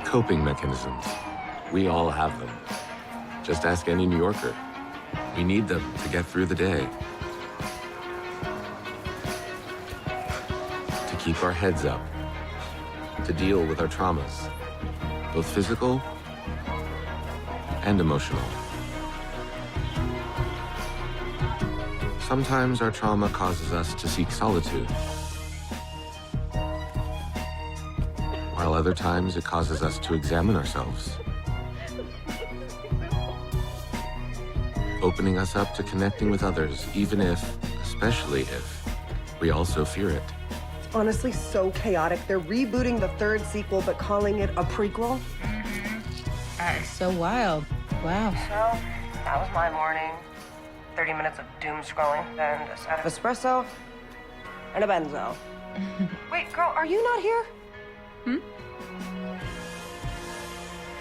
Coping mechanisms. We all have them. Just ask any New Yorker. We need them to get through the day. To keep our heads up. To deal with our traumas. Both physical and emotional. Sometimes our trauma causes us to seek solitude. While other times it causes us to examine ourselves. Opening us up to connecting with others, even if, especially if, we also fear it. It's honestly so chaotic. They're rebooting the third sequel, but calling it a prequel. That is so wild. Wow. So, that was my morning. 30 minutes of doom scrolling, and a side of espresso, and a benzo. Wait, girl, are you not here?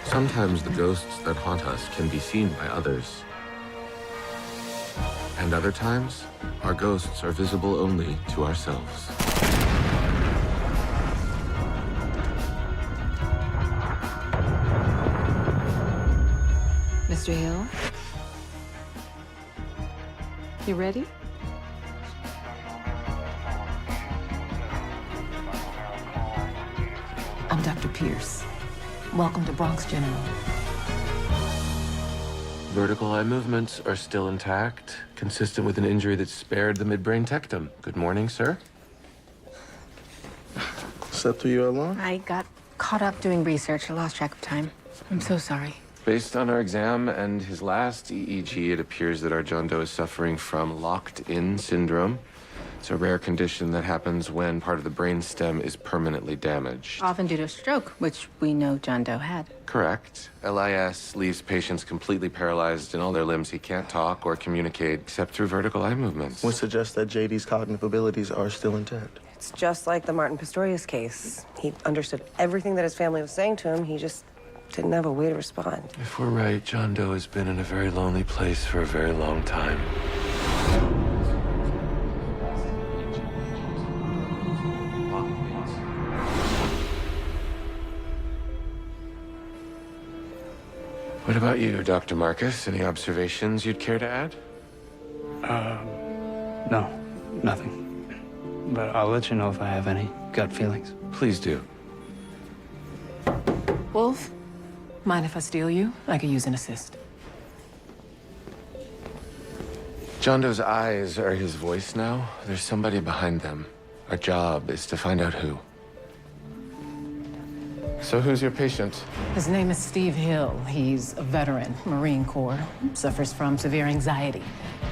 Sometimes the ghosts that haunt us can be seen by others. And other times, our ghosts are visible only to ourselves. Mr. Hill? You ready? I'm Dr. Pierce. Welcome to Bronx General. Vertical eye movements are still intact, consistent with an injury that spared the midbrain tectum. Good morning, sir. Slept through your alarm? I got caught up doing research. I lost track of time. I'm so sorry. Based on our exam and his last EEG, it appears that our John Doe is suffering from locked-in syndrome. It's a rare condition that happens when part of the brain stem is permanently damaged. Often due to a stroke, which we know John Doe had. Correct. LIS leaves patients completely paralyzed in all their limbs. He can't talk or communicate except through vertical eye movements. Which suggests that JD's cognitive abilities are still intact. It's just like the Martin Pistorius case. He understood everything that his family was saying to him. He just didn't have a way to respond. If we're right, John Doe has been in a very lonely place for a very long time. What about you, Dr. Marcus? Any observations you'd care to add? No, nothing. But I'll let you know if I have any gut feelings. Please do. Wolf, mind if I steal you? I could use an assist. John Doe's eyes are his voice now. There's somebody behind them. Our job is to find out who. So who's your patient? His name is Steve Hill. He's a veteran, Marine Corps. Suffers from severe anxiety,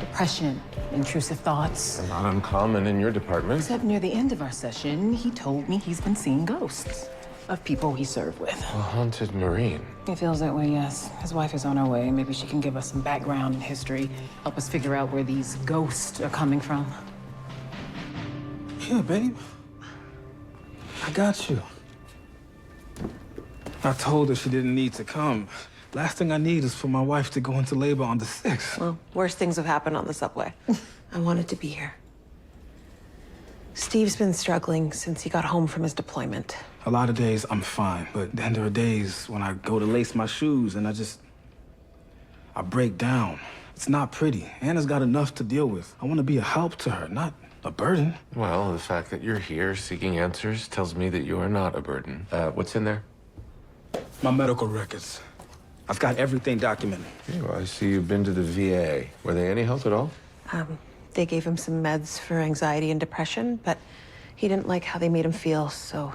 depression, intrusive thoughts. Not uncommon in your department. Except near the end of our session, he told me he's been seeing ghosts of people he served with. A haunted Marine. He feels that way, yes. His wife is on her way. Maybe she can give us some background and history, help us figure out where these ghosts are coming from. Yeah, babe. I got you. I told her she didn't need to come. Last thing I need is for my wife to go into labor on the 6th. Well, worse things have happened on the subway. I wanted to be here. Steve's been struggling since he got home from his deployment. A lot of days I'm fine, but then there are days when I go to lace my shoes and I break down. It's not pretty. Anna's got enough to deal with. I want to be a help to her, not a burden. Well, the fact that you're here seeking answers tells me that you are not a burden. What's in there? My medical records. I've got everything documented. Okay, well, I see you've been to the VA. Were they any help at all? They gave him some meds for anxiety and depression, but he didn't like how they made him feel, so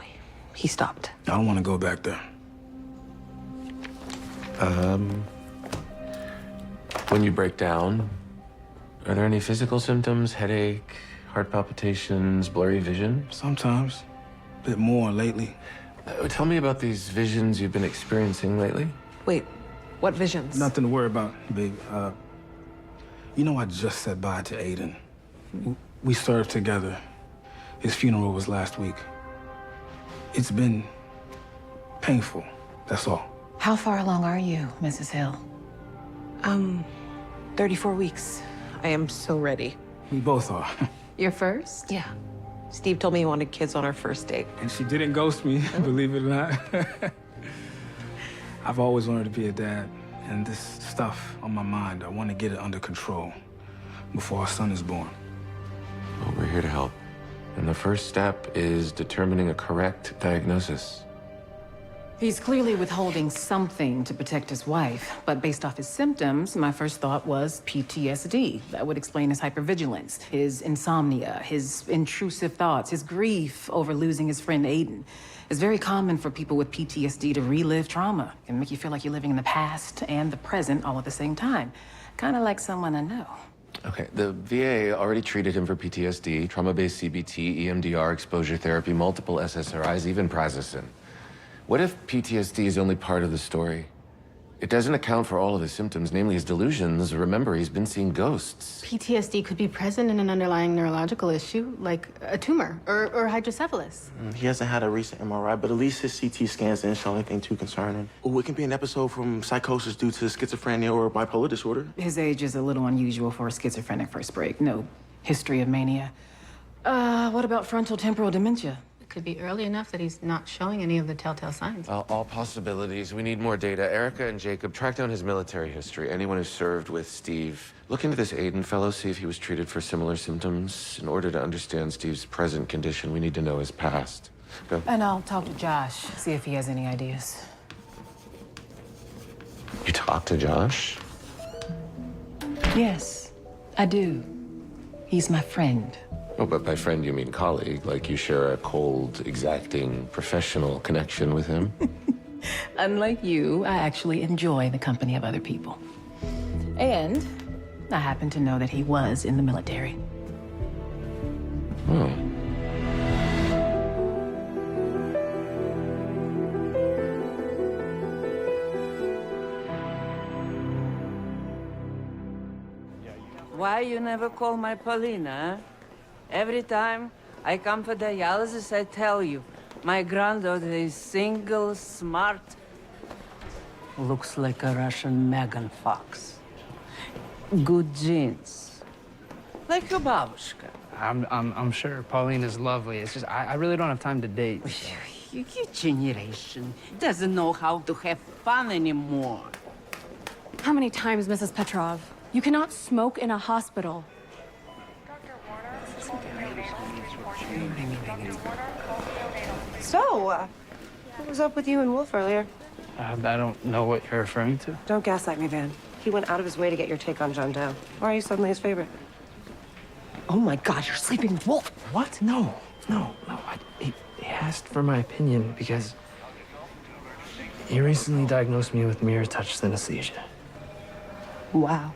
he stopped. I don't want to go back there. When you break down, are there any physical symptoms? Headache, heart palpitations, blurry vision? Sometimes. A bit more lately. Tell me about these visions you've been experiencing lately. Wait, what visions? Nothing to worry about, babe. You know, I just said bye to Aiden. We served together. His funeral was last week. It's been painful, that's all. How far along are you, Mrs. Hill? 34 weeks. I am so ready. We both are. Your first? Yeah. Steve told me he wanted kids on our first date. And she didn't ghost me, believe it or not. I've always wanted to be a dad, and this stuff on my mind, I want to get it under control before our son is born. Well, we're here to help. And the first step is determining a correct diagnosis. He's clearly withholding something to protect his wife, but based off his symptoms, my first thought was PTSD. That would explain his hypervigilance, his insomnia, his intrusive thoughts, his grief over losing his friend Aiden. It's very common for people with PTSD to relive trauma. It can make you feel like you're living in the past and the present all at the same time. Kind of like someone I know. Okay, the VA already treated him for PTSD, trauma-based CBT, EMDR, exposure therapy, multiple SSRIs, even prazosin. What if PTSD is only part of the story? It doesn't account for all of his symptoms, namely his delusions. Remember, he's been seeing ghosts. PTSD could be present in an underlying neurological issue, like a tumor or hydrocephalus. He hasn't had a recent MRI, but at least his CT scans didn't show anything too concerning. Or it can be an episode from psychosis due to schizophrenia or bipolar disorder. His age is a little unusual for a schizophrenic first break. No history of mania. What about frontal temporal dementia? It could be early enough that he's not showing any of the telltale signs. Well, all possibilities. We need more data. Erica and Jacob, track down his military history. Anyone who served with Steve. Look into this Aiden fellow, see if he was treated for similar symptoms. In order to understand Steve's present condition, we need to know his past. Go. And I'll talk to Josh, see if he has any ideas. You talked to Josh? Yes, I do. He's my friend. Oh, but by friend you mean colleague, like you share a cold, exacting, professional connection with him? Unlike you, I actually enjoy the company of other people. And I happen to know that he was in the military. Oh. Why you never call my Paulina? Every time I come for dialysis, I tell you, my granddaughter is single, smart, looks like a Russian Megan Fox. Good genes. Like your babushka. I'm sure Pauline is lovely. It's just I really don't have time to date. Your generation doesn't know how to have fun anymore. How many times, Mrs. Petrov? You cannot smoke in a hospital. So, what was up with you and Wolf earlier? I don't know what you're referring to. Don't gaslight me, Van. He went out of his way to get your take on John Doe. Why are you suddenly his favorite? Oh my God, you're sleeping with Wolf. What? No. He asked for my opinion because he recently diagnosed me with mirror touch synesthesia. Wow.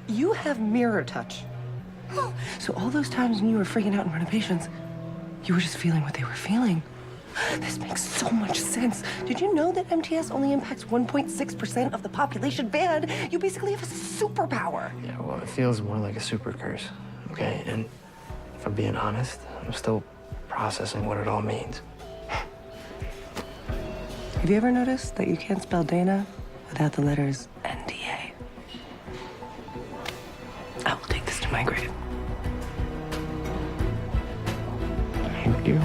You have mirror touch. So all those times when you were freaking out in front of patients, you were just feeling what they were feeling. This makes so much sense. Did you know that MTS only impacts 1.6% of the population? Van, you basically have a superpower. Yeah, well, it feels more like a super curse, okay? And if I'm being honest, I'm still processing what it all means. Have you ever noticed that you can't spell Dana without the letters NDA? I will take this to my grave. Thank you.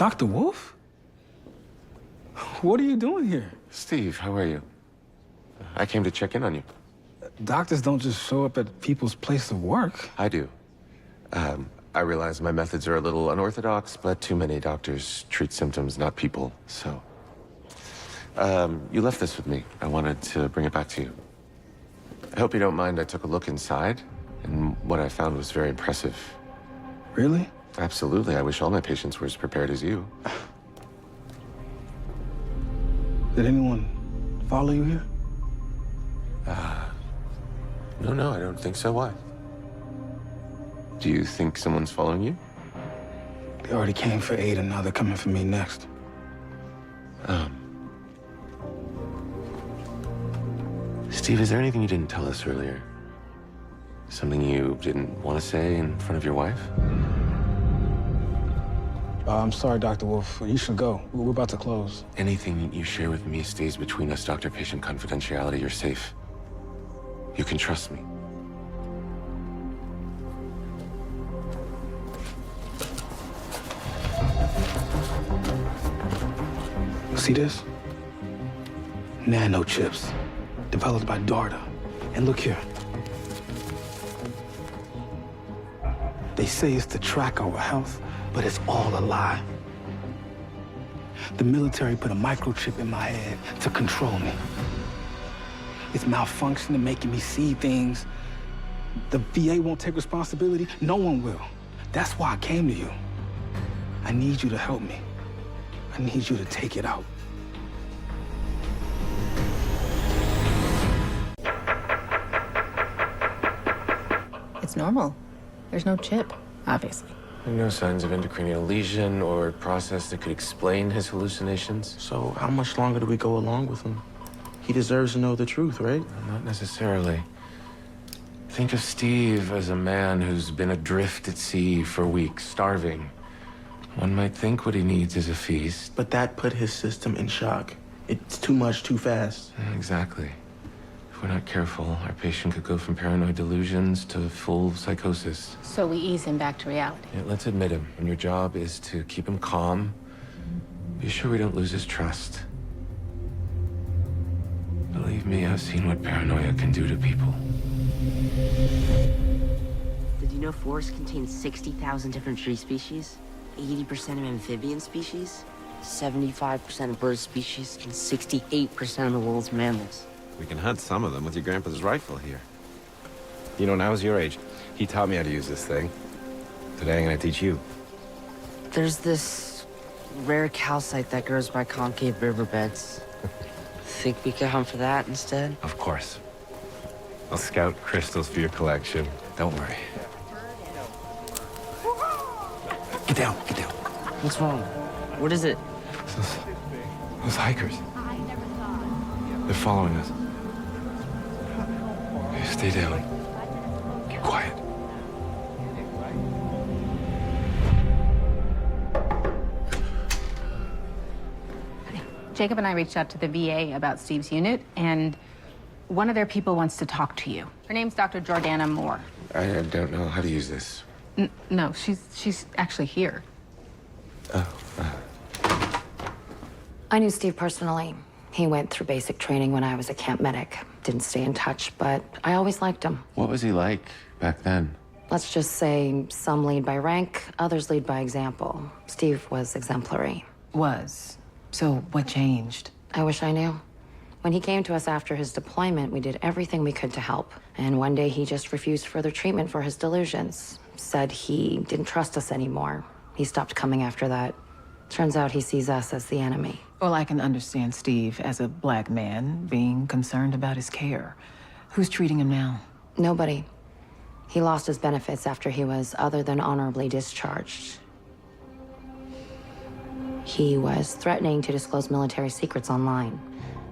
Dr. Wolf? What are you doing here? Steve, how are you? I came to check in on you. Doctors don't just show up at people's place of work. I do. I realize my methods are a little unorthodox, but too many doctors treat symptoms, not people. So, you left this with me. I wanted to bring it back to you. I hope you don't mind I took a look inside, and what I found was very impressive. Really? Absolutely. I wish all my patients were as prepared as you. Did anyone follow you here? No, I don't think so. Why? Do you think someone's following you? They already came for Aiden, now they're coming for me next. Steve, is there anything you didn't tell us earlier? Something you didn't want to say in front of your wife? I'm sorry, Dr. Wolf. You should go. We're about to close. Anything you share with me stays between us, doctor-patient confidentiality. You're safe. You can trust me. See this? Nano chips, developed by DARTA. And look here. They say it's to track our health, but it's all a lie. The military put a microchip in my head to control me. It's malfunctioning, making me see things. The VA won't take responsibility. No one will. That's why I came to you. I need you to help me. I need you to take it out. It's normal. There's no chip, obviously. There are no signs of intracranial lesion or process that could explain his hallucinations. So how much longer do we go along with him? He deserves to know the truth, right? Not necessarily. Think of Steve as a man who's been adrift at sea for weeks, starving. One might think what he needs is a feast. But that put his system in shock. It's too much, too fast. Exactly. If we're not careful, our patient could go from paranoid delusions to full psychosis. So we ease him back to reality. Yeah, let's admit him. And your job is to keep him calm. Be sure we don't lose his trust. Believe me, I've seen what paranoia can do to people. Did you know forests contain 60,000 different tree species? 80% of amphibian species? 75% of bird species? And 68% of the world's mammals? We can hunt some of them with your grandpa's rifle here. You know, when I was your age, he taught me how to use this thing. Today I'm gonna teach you. There's this rare calcite that grows by concave riverbeds. Think we could hunt for that instead? Of course. I'll scout crystals for your collection. Don't worry. Get down, get down. What's wrong? What is it? Those hikers. They're following us. Hey, stay down. Keep quiet. Jacob and I reached out to the VA about Steve's unit, and one of their people wants to talk to you. Her name's Dr. Jordana Moore. I don't know how to use this. No, she's actually here. I knew Steve personally. He went through basic training when I was a camp medic. Didn't stay in touch, but I always liked him. What was he like back then? Let's just say some lead by rank, others lead by example. Steve was exemplary. Was. So what changed? I wish I knew. When he came to us after his deployment, we did everything we could to help. And one day he just refused further treatment for his delusions. Said he didn't trust us anymore. He stopped coming after that. Turns out he sees us as the enemy. Well, I can understand Steve, as a black man, being concerned about his care. Who's treating him now? Nobody. He lost his benefits after he was other than honorably discharged. He was threatening to disclose military secrets online.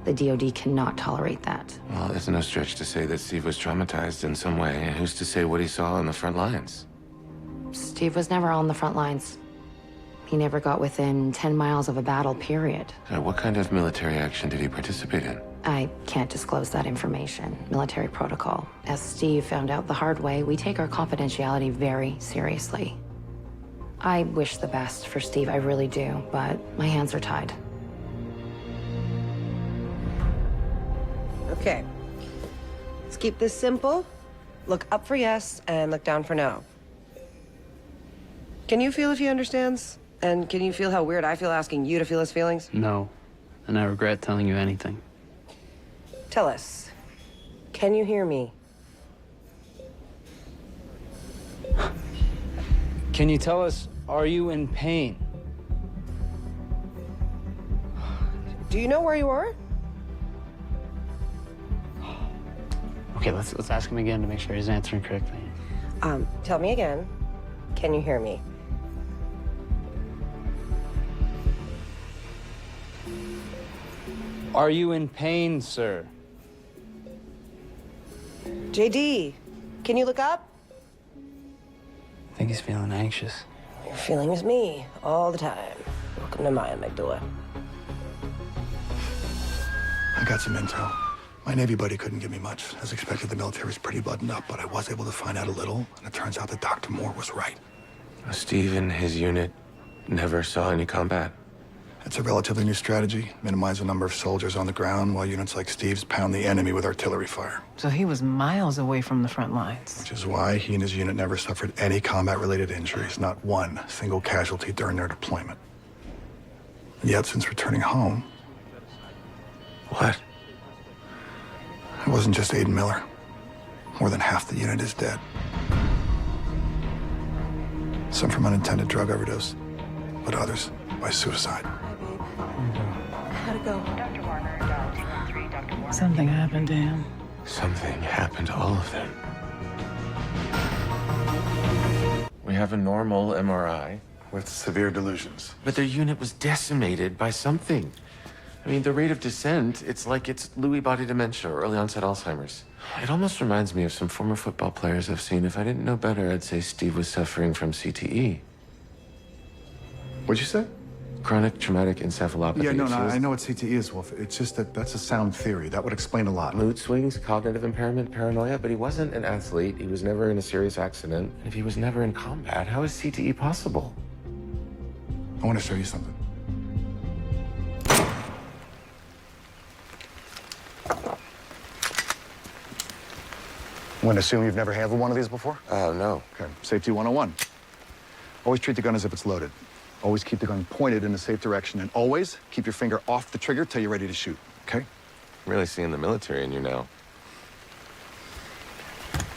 The DoD cannot tolerate that. Well, it's no stretch to say that Steve was traumatized in some way. And who's to say what he saw on the front lines? Steve was never on the front lines. He never got within 10 miles of a battle, period. What kind of military action did he participate in? I can't disclose that information. Military protocol. As Steve found out the hard way, we take our confidentiality very seriously. I wish the best for Steve, I really do, but my hands are tied. Okay. Let's keep this simple. Look up for yes and look down for no. Can you feel if he understands? And can you feel how weird I feel asking you to feel his feelings? No, and I regret telling you anything. Tell us. Can you hear me? Can you tell us, are you in pain? Do you know where you are? Okay, let's ask him again to make sure he's answering correctly. Tell me again. Can you hear me? Are you in pain, sir? JD, can you look up? I think he's feeling anxious. Your feeling is me all the time. Welcome to my amygdala. I got some intel. My Navy buddy couldn't give me much. As expected, the military's pretty buttoned up, but I was able to find out a little, and it turns out that Dr. Moore was right. Steve and his unit never saw any combat. It's a relatively new strategy. Minimize the number of soldiers on the ground, while units like Steve's pound the enemy with artillery fire. So he was miles away from the front lines. Which is why he and his unit never suffered any combat-related injuries, not one single casualty during their deployment. Yet, since returning home... What? It wasn't just Aiden Miller. More than half the unit is dead. Some from unintended drug overdose, but others by suicide. How'd it go? Something happened to him. Something happened to all of them. We have a normal MRI. With severe delusions. But their unit was decimated by something. I mean, the rate of descent, it's like it's Lewy body dementia or early onset Alzheimer's. It almost reminds me of some former football players I've seen. If I didn't know better, I'd say Steve was suffering from CTE. What'd you say? Chronic traumatic encephalopathy. Yeah, no, She was- I know what CTE is, Wolf. It's just that that's a sound theory. That would explain a lot. Mood swings, cognitive impairment, paranoia, but he wasn't an athlete. He was never in a serious accident. And if he was never in combat, how is CTE possible? I want to show you something. I'm going to assume you've never handled one of these before? No. Okay. Safety 101. Always treat the gun as if it's loaded. Always keep the gun pointed in a safe direction, and always keep your finger off the trigger till you're ready to shoot, okay? I'm really seeing the military in you now.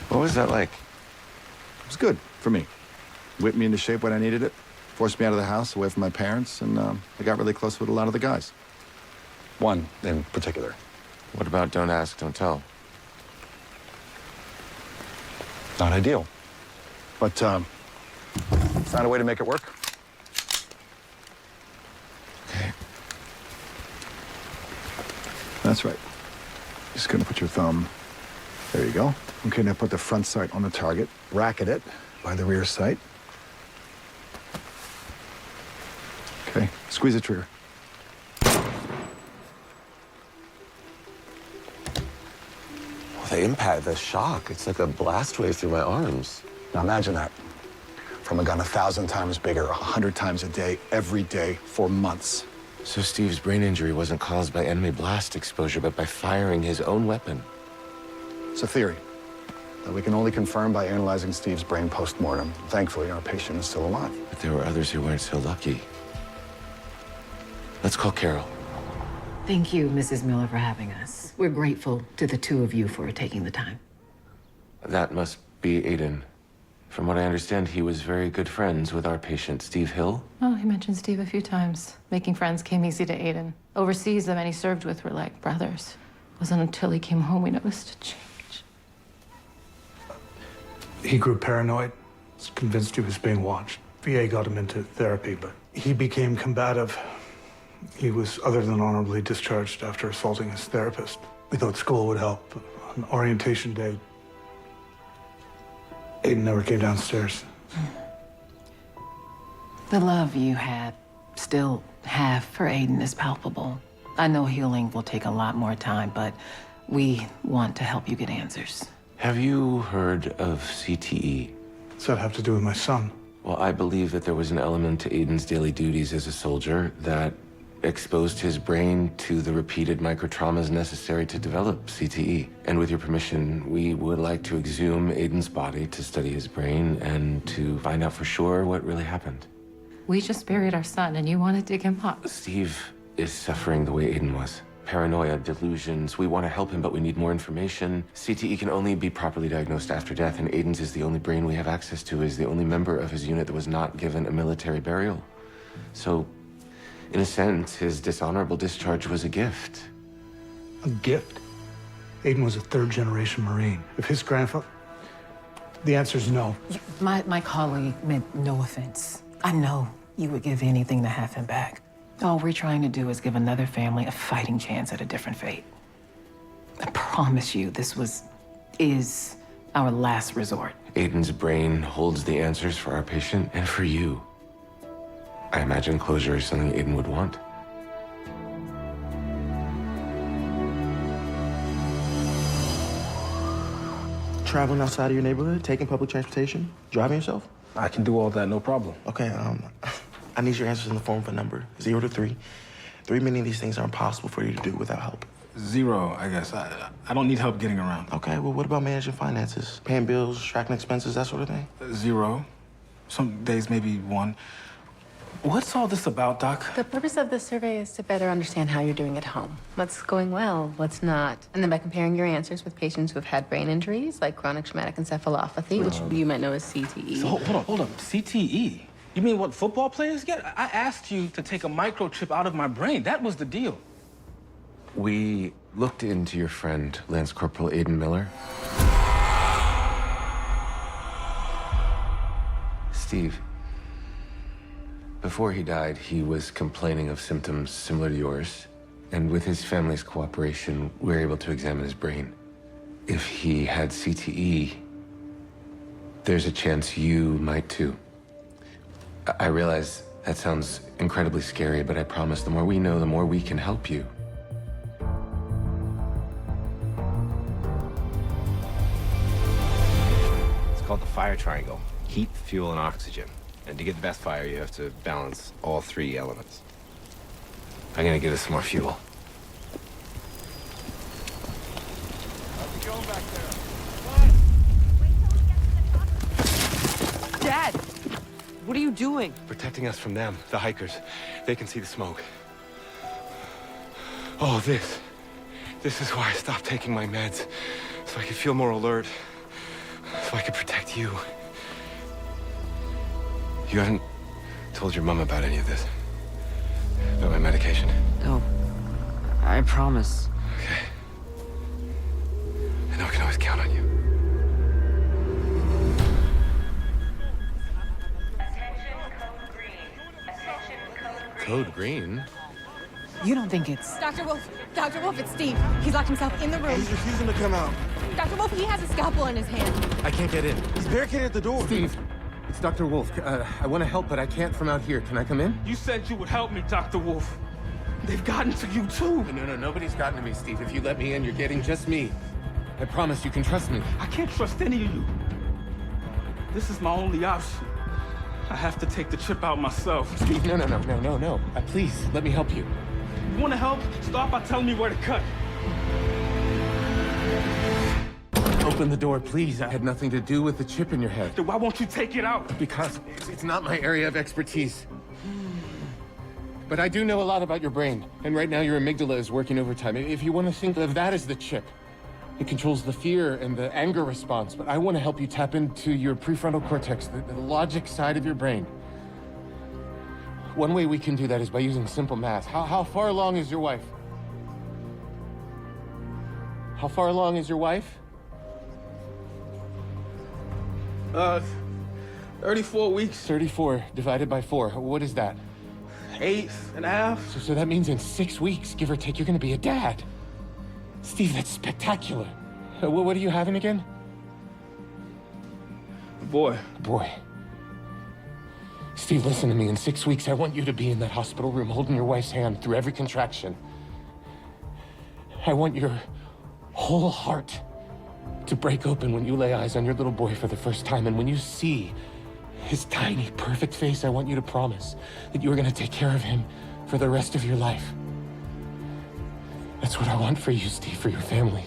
What was that like? It was good for me. Whipped me into shape when I needed it. Forced me out of the house, away from my parents, and I got really close with a lot of the guys. One in particular. What about don't ask, don't tell? Not ideal. But found a way to make it work. Okay. That's right. Just gonna put your thumb. There you go. Okay, now put the front sight on the target. Bracket it by the rear sight. Okay, squeeze the trigger. Well, the impact, the shock, it's like a blast wave through my arms. Now imagine that. From a gun 1,000 times bigger, 100 times a day, every day, for months. So Steve's brain injury wasn't caused by enemy blast exposure, but by firing his own weapon. It's a theory that we can only confirm by analyzing Steve's brain post-mortem. Thankfully, our patient is still alive. But there were others who weren't so lucky. Let's call Carol. Thank you, Mrs. Miller, for having us. We're grateful to the two of you for taking the time. That must be Aiden. From what I understand, he was very good friends with our patient, Steve Hill. Oh, he mentioned Steve a few times. Making friends came easy to Aiden. Overseas, the men he served with were like brothers. It wasn't until he came home we noticed a change. He grew paranoid, was convinced he was being watched. VA got him into therapy, but he became combative. He was other than honorably discharged after assaulting his therapist. We thought school would help. On orientation day, Aiden never came downstairs. The love you had, still have for Aiden is palpable. I know healing will take a lot more time, but we want to help you get answers. Have you heard of CTE? What's that have to do with my son? Well, I believe that there was an element to Aiden's daily duties as a soldier that exposed his brain to the repeated microtraumas necessary to develop CTE. And with your permission, we would like to exhume Aiden's body to study his brain and to find out for sure what really happened. We just buried our son, and you want to dig him up. Steve is suffering the way Aiden was. Paranoia, delusions. We want to help him, but we need more information. CTE can only be properly diagnosed after death, and Aiden's is the only brain we have access to, is the only member of his unit that was not given a military burial. So, In a sense, his dishonorable discharge was a gift. A gift? Aiden was a third-generation Marine. If his grandfather... The answer's no. My colleague meant no offense. I know you would give anything to have him back. All we're trying to do is give another family a fighting chance at a different fate. I promise you, is our last resort. Aiden's brain holds the answers for our patient and for you. I imagine closure is something Aiden would want. Traveling outside of your neighborhood, taking public transportation, driving yourself? I can do all that, no problem. Okay, I need your answers in the form of a number, 0 to 3. 3 meaning these things are impossible for you to do without help. 0, I guess. I don't need help getting around. Okay, well, what about managing finances? Paying bills, tracking expenses, that sort of thing? 0. Some days maybe 1. What's all this about, Doc? The purpose of this survey is to better understand how you're doing at home. What's going well, what's not. And then by comparing your answers with patients who have had brain injuries, like chronic traumatic encephalopathy, which you might know as CTE. So, hold on. CTE? You mean what football players get? I asked you to take a microchip out of my brain. That was the deal. We looked into your friend, Lance Corporal Aiden Miller. Steve, before he died, he was complaining of symptoms similar to yours. And with his family's cooperation, we were able to examine his brain. If he had CTE, there's a chance you might too. I realize that sounds incredibly scary, but I promise the more we know, the more we can help you. It's called the fire triangle. Heat, fuel, and oxygen. And to get the best fire, you have to balance all 3 elements. I'm gonna get us some more fuel. How's it going back there? Dad! What are you doing? Protecting us from them, the hikers. They can see the smoke. Oh, this is why I stopped taking my meds. So I could feel more alert. So I could protect you. You haven't told your mom about any of this? About my medication? No. I promise. Okay. I know I can always count on you. Code Green? You don't think it's... Dr. Wolf, it's Steve. He's locked himself in the room. He's refusing to come out. Dr. Wolf, he has a scalpel in his hand. I can't get in. He's barricaded at the door. Steve, it's Dr. Wolf. I want to help, but I can't from out here. Can I come in? You said you would help me, Dr. Wolf. They've gotten to you, too. No, nobody's gotten to me, Steve. If you let me in, you're getting just me. I promise you can trust me. I can't trust any of you. This is my only option. I have to take the chip out myself. Steve, no. Please, let me help you. You want to help? Start by telling me where to cut. Open the door, please. I had nothing to do with the chip in your head. Then why won't you take it out? Because it's not my area of expertise. But I do know a lot about your brain. And right now, your amygdala is working overtime. If you want to think of that as the chip, it controls the fear and the anger response. But I want to help you tap into your prefrontal cortex, the logic side of your brain. One way we can do that is by using simple math. How far along is your wife? How far along is your wife? 34 weeks. 34 divided by 4. What is that? 8.5. So that means in 6 weeks, give or take, you're gonna be a dad. Steve, that's spectacular. What are you having again? Boy. Boy. Steve, listen to me. In 6 weeks, I want you to be in that hospital room holding your wife's hand through every contraction. I want your whole heart to break open when you lay eyes on your little boy for the first time. And when you see his tiny, perfect face, I want you to promise that you're gonna take care of him for the rest of your life. That's what I want for you, Steve, for your family.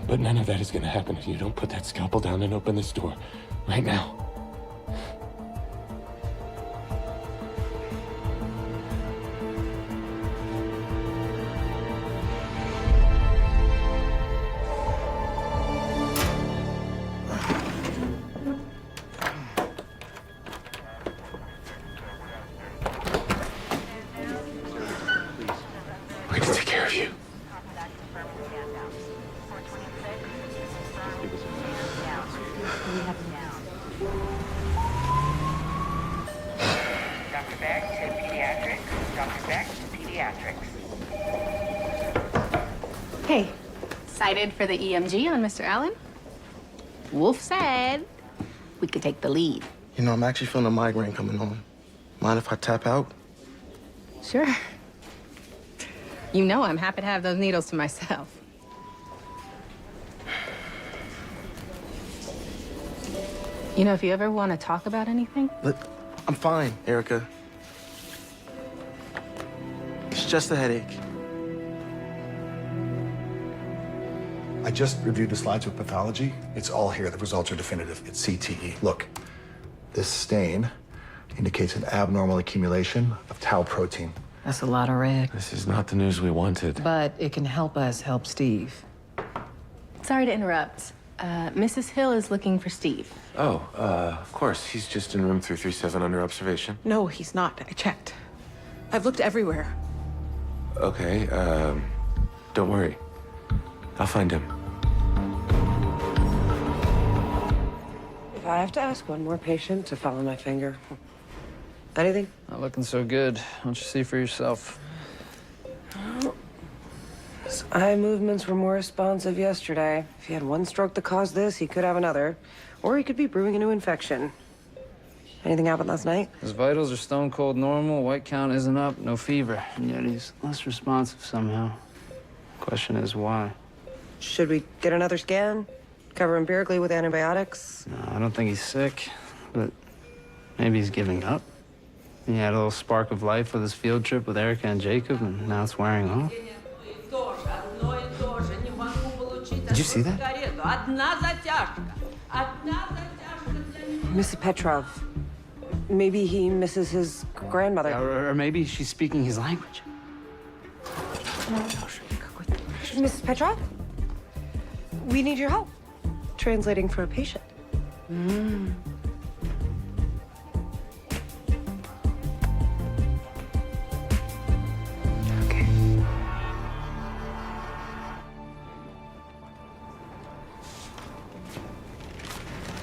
But none of that is gonna happen if you don't put that scalpel down and open this door right now. going to take care of you. Dr. Beck to pediatrics. Dr. Beck to pediatrics. Hey, excited for the EMG on Mr. Allen? Wolf said we could take the lead. You know, I'm actually feeling a migraine coming on. Mind if I tap out? Sure. You know I'm happy to have those needles to myself. You know, if you ever want to talk about anything... Look, I'm fine, Erica. It's just a headache. I just reviewed the slides with pathology. It's all here. The results are definitive. It's CTE. Look, this stain indicates an abnormal accumulation of tau protein. That's a lot of red. This is not the news we wanted. But it can help us help Steve. Sorry to interrupt. Mrs. Hill is looking for Steve. Oh, of course. He's just in room 337 under observation. No, he's not. I checked. I've looked everywhere. Okay, don't worry. I'll find him. If I have to ask one more patient to follow my finger. Anything? Not looking so good. Why don't you see for yourself? His eye movements were more responsive yesterday. If he had one stroke that caused this, he could have another. Or he could be brewing a new infection. Anything happened last night? His vitals are stone cold normal, white count isn't up, no fever. And yet he's less responsive somehow. Question is why? Should we get another scan? Cover empirically with antibiotics? No, I don't think he's sick, but maybe he's giving up. He had a little spark of life with his field trip with Erica and Jacob, and now it's wearing off. Did you see that? Mrs. Petrov. Maybe he misses his grandmother. Or maybe she's speaking his language. Mrs. Petrov? We need your help. Translating for a patient. Okay.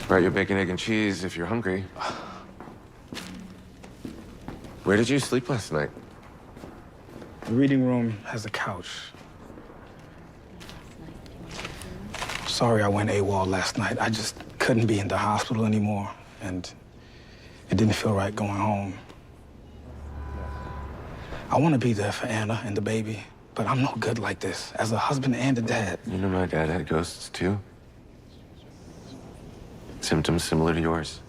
Brought your bacon, egg, and cheese if you're hungry. Where did you sleep last night? The reading room has a couch. Sorry I went AWOL last night. I just couldn't be in the hospital anymore, and it didn't feel right going home. I want to be there for Anna and the baby, but I'm no good like this, as a husband and a dad. You know my dad had ghosts too. Symptoms similar to yours.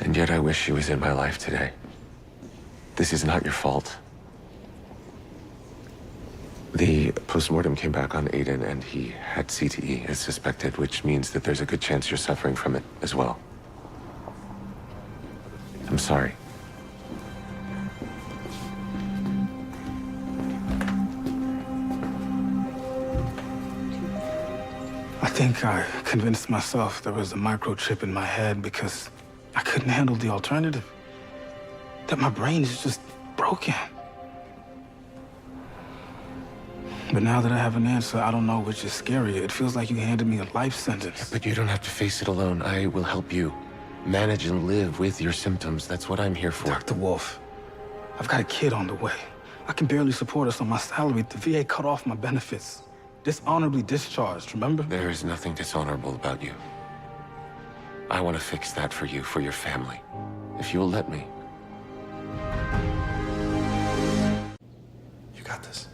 And yet I wish she was in my life today. This is not your fault. The postmortem came back on Aiden, and he had CTE as suspected, which means that there's a good chance you're suffering from it as well. I'm sorry. I think I convinced myself there was a microchip in my head because I couldn't handle the alternative. That my brain is just broken. But now that I have an answer, I don't know which is scarier. It feels like you handed me a life sentence. But you don't have to face it alone. I will help you manage and live with your symptoms. That's what I'm here for. Dr. Wolf, I've got a kid on the way. I can barely support us on my salary. The VA cut off my benefits. Dishonorably discharged, remember? There is nothing dishonorable about you. I want to fix that for you, for your family. If you will let me. You got this.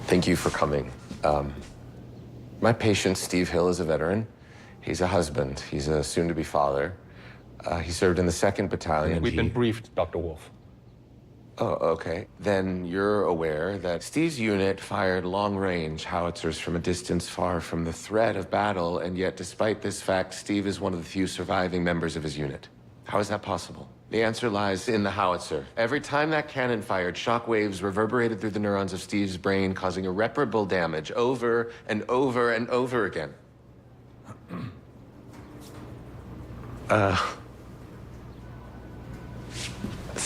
Thank you for coming. My patient, Steve Hill, is a veteran. He's a husband. He's a soon-to-be father. He served in the 2nd Battalion. We've been briefed, Dr. Wolf. Oh, okay. Then you're aware that Steve's unit fired long-range howitzers from a distance far from the threat of battle, and yet, despite this fact, Steve is one of the few surviving members of his unit. How is that possible? The answer lies in the howitzer. Every time that cannon fired, shock waves reverberated through the neurons of Steve's brain, causing irreparable damage over and over and over again.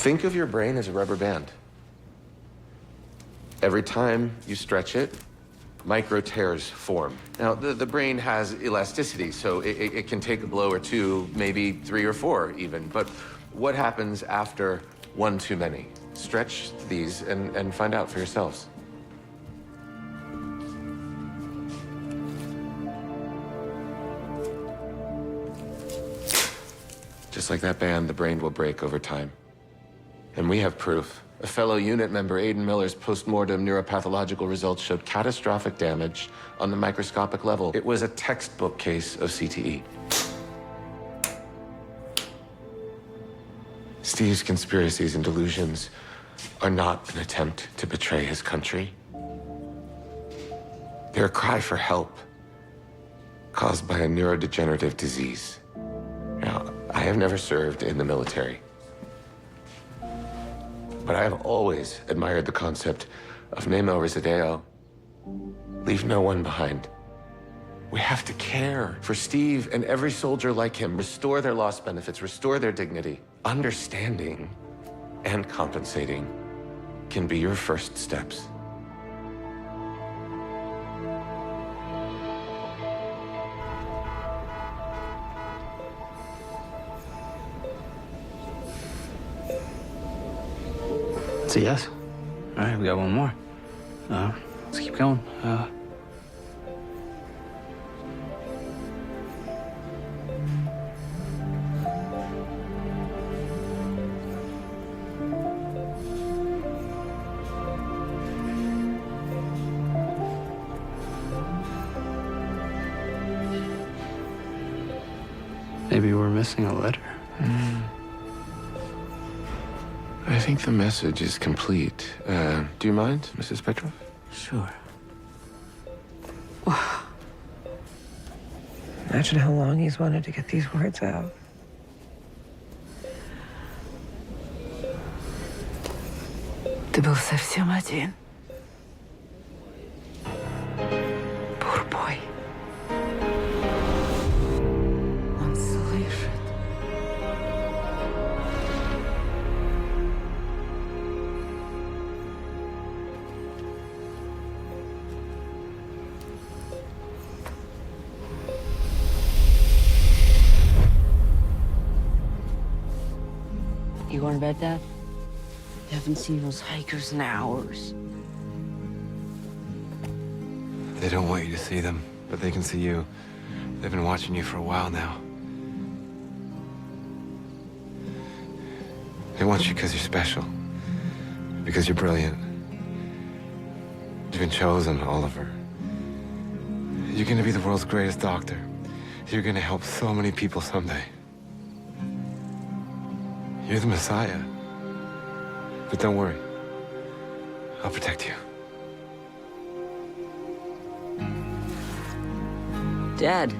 Think of your brain as a rubber band. Every time you stretch it, micro tears form. Now, the brain has elasticity, so it can take a blow or two, maybe 3 or 4 even. But what happens after one too many? Stretch these and find out for yourselves. Just like that band, the brain will break over time. And we have proof. A fellow unit member, Aiden Miller's post-mortem neuropathological results showed catastrophic damage on the microscopic level. It was a textbook case of CTE. Steve's conspiracies and delusions are not an attempt to betray his country. They're a cry for help caused by a neurodegenerative disease. Now, I have never served in the military, but I have always admired the concept of nemo resideo, leave no one behind. We have to care for Steve and every soldier like him, restore their lost benefits, restore their dignity. Understanding and compensating can be your first steps. It's a yes. All right, we got one more. Let's keep going. Maybe we're missing a letter. I think the message is complete. Do you mind, Mrs. Petrov? Sure. Imagine how long he's wanted to get these words out. Ты был совсем один. Poor boy. Он слышит. You going to bed, Dad? Haven't seen those hikers in hours. They don't want you to see them, but they can see you. They've been watching you for a while now. They want you because you're special. Because you're brilliant. You've been chosen, Oliver. You're gonna be the world's greatest doctor. You're gonna help so many people someday. You're the Messiah. But don't worry. I'll protect you. Dad.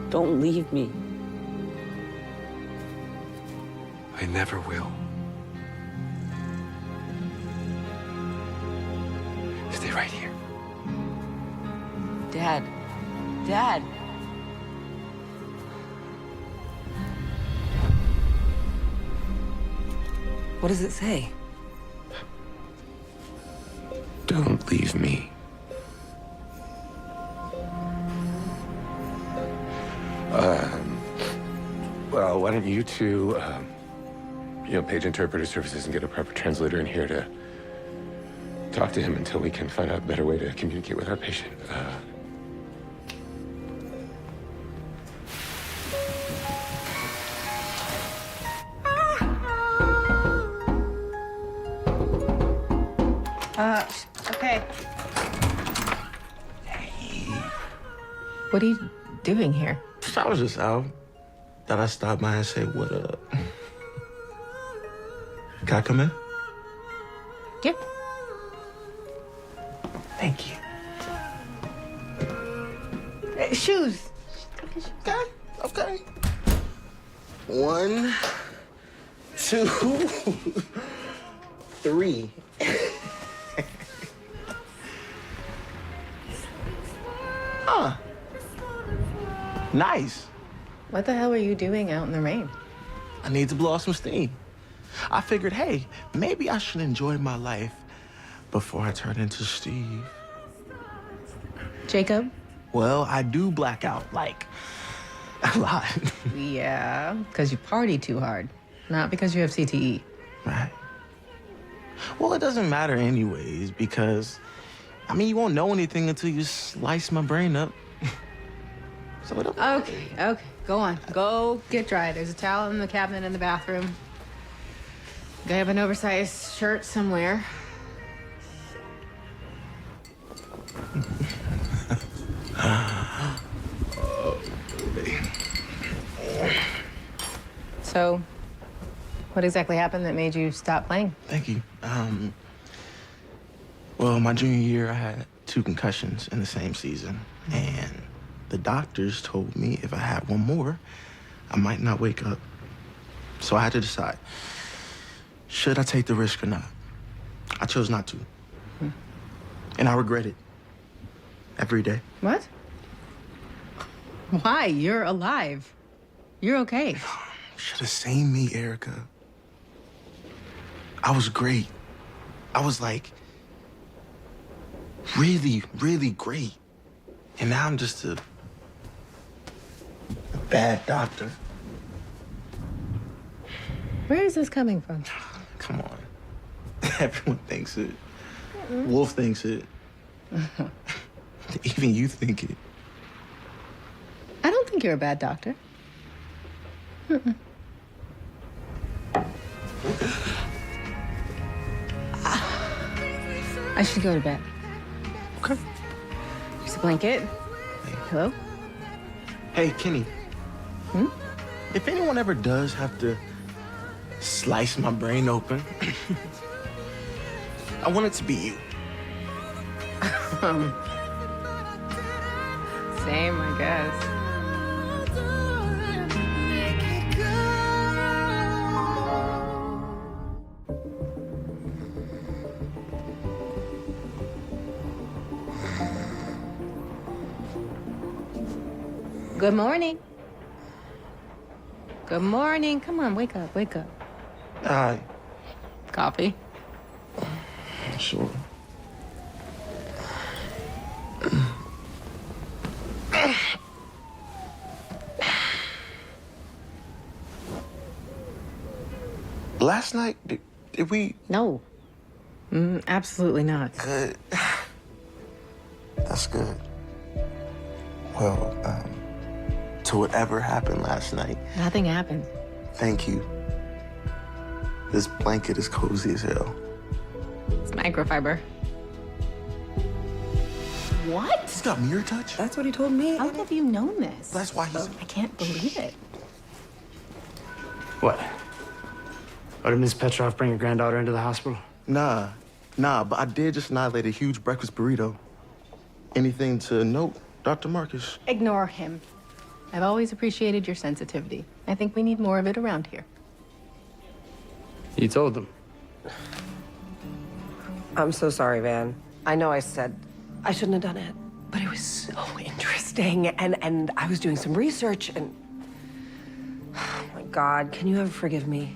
Don't leave me. I never will. Stay right here. Dad. Dad. What does it say? Don't leave me. Well, why don't you two, page interpreter services and get a proper translator in here to talk to him until we can find out a better way to communicate with our patient. Okay. What are you doing here? I was just out. Thought I'd stop by and say what up. Can I come in? Yeah. Thank you. Hey, shoes. Okay, okay. 1, 2, 3. Huh. Nice. What the hell were you doing out in the rain? I need to blow off some steam. I figured, hey, maybe I should enjoy my life before I turn into Steve. Jacob? Well, I do black out, like, a lot. Yeah, because you party too hard, not because you have CTE. Right. Well, it doesn't matter anyways, because, I mean, you won't know anything until you slice my brain up. So it don't matter. Okay, go on. Go get dry. There's a towel in the cabinet in the bathroom. I have an oversized shirt somewhere. Oh, baby. So, what exactly happened that made you stop playing? Thank you. Well, my junior year, I had 2 concussions in the same season, and the doctors told me if I had one more, I might not wake up. So I had to decide, should I take the risk or not? I chose not to. And I regret it every day. What? Why? You're alive. You're okay. Should have seen me, Erica. I was great. I was like, really, really great. And now I'm just a bad doctor. Where is this coming from? Come on. Everyone thinks it. Wolf thinks it. Even you think it. I don't think you're a bad doctor. I should go to bed. Okay. Here's a blanket. Hello? Hey, Kenny. If anyone ever does have to slice my brain open, I want it to be you. Same, I guess. Good morning. Good morning. Come on, wake up, wake up. Hi. Coffee? Sure. Last night, did we? No. Absolutely not. Good. That's good. Well, to whatever happened last night, Nothing happened. thank you. This blanket is cozy as hell. It's microfiber. What? He's got mirror touch? That's what he told me. How have you known this? That's why he's... I can't believe it. What? Oh, did Ms. Petrov bring your granddaughter into the hospital? Nah, but I did just annihilate a huge breakfast burrito. Anything to note, Dr. Marcus? Ignore him. I've always appreciated your sensitivity. I think we need more of it around here. You told them. I'm so sorry, Van. I know I said I shouldn't have done it, but it was so interesting, and I was doing some research, and oh my God, can you ever forgive me?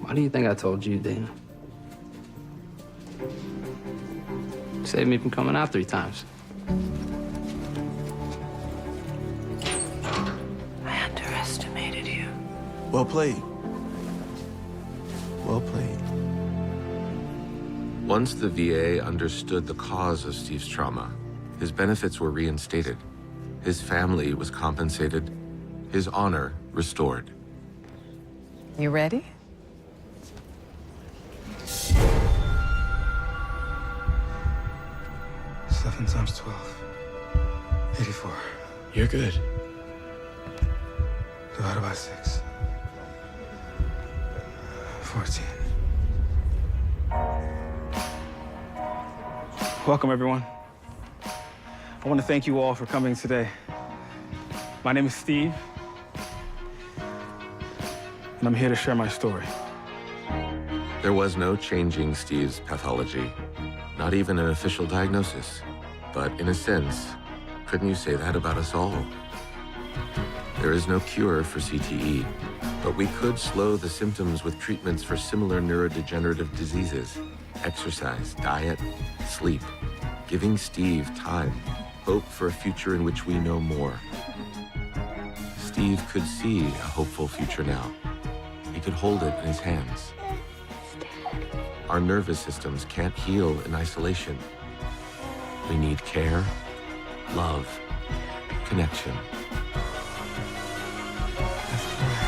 Why do you think I told you, Dana? Saved me from coming out 3 times. I underestimated you. Well played. Well played. Once the VA understood the cause of Steve's trauma, his benefits were reinstated. His family was compensated. His honor restored. You ready? Seven times 12. 84. You're good. Divided by 6. 14. Welcome, everyone. I want to thank you all for coming today. My name is Steve, and I'm here to share my story. There was no changing Steve's pathology, not even an official diagnosis. But in a sense, couldn't you say that about us all? There is no cure for CTE, but we could slow the symptoms with treatments for similar neurodegenerative diseases. Exercise, diet, sleep. Giving Steve time, hope for a future in which we know more. Steve could see a hopeful future now. He could hold it in his hands. Our nervous systems can't heal in isolation. We need care, love, connection. That's right.